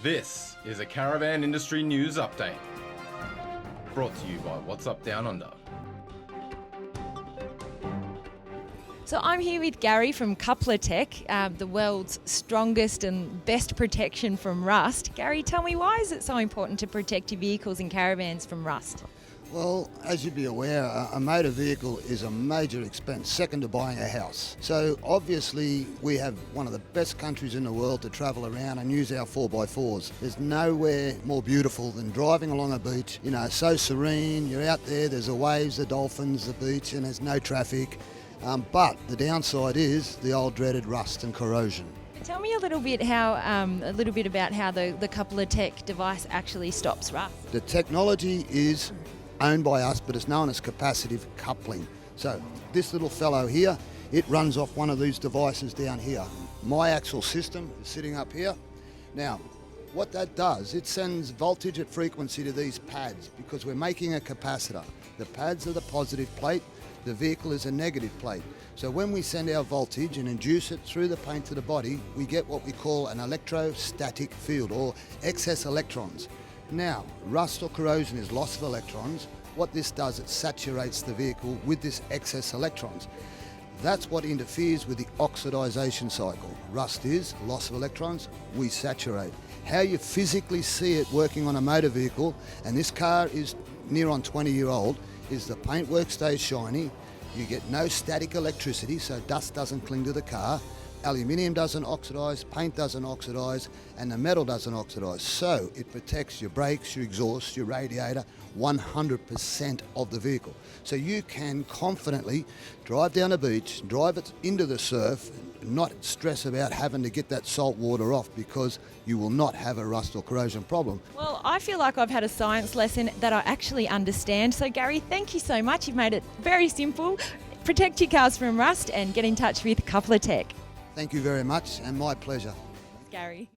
This is a Caravan Industry News Update, brought to you by What's Up Down Under. So I'm here with Gary from Coupler Tech, the world's strongest and best protection from rust. Gary, tell me, why is it so important to protect your vehicles and caravans from rust? Well, as you'd be aware, a motor vehicle is a major expense, second to buying a house. So obviously we have one of the best countries in the world to travel around and use our 4x4s. There's nowhere more beautiful than driving along a beach, so serene, you're out there, there's the waves, the dolphins, the beach, and there's no traffic. But the downside is the old dreaded rust and corrosion. Tell me a little bit about how the Coupler Tech device actually stops rust. The technology is owned by us, but it's known as capacitive coupling. So this little fellow here, it runs off one of these devices down here. My actual system is sitting up here. Now, what that does, it sends voltage at frequency to these pads because we're making a capacitor. The pads are the positive plate, the vehicle is a negative plate. So when we send our voltage and induce it through the paint to the body, we get what we call an electrostatic field, or excess electrons. Now, rust or corrosion is loss of electrons. What this does, it saturates the vehicle with this excess electrons. That's what interferes with the oxidization cycle. Rust is loss of electrons, we saturate. How you physically see it working on a motor vehicle, and this car is near on 20-year-old, is the paintwork stays shiny, you get no static electricity, so dust doesn't cling to the car, aluminium doesn't oxidise, paint doesn't oxidise, and the metal doesn't oxidise. So it protects your brakes, your exhaust, your radiator, 100% of the vehicle. So you can confidently drive down the beach, drive it into the surf, not stress about having to get that salt water off, because you will not have a rust or corrosion problem. Well, I feel like I've had a science lesson that I actually understand. So Gary, thank you so much. You've made it very simple. Protect your cars from rust and get in touch with Coupler Tech. Thank you very much, and my pleasure. Gary.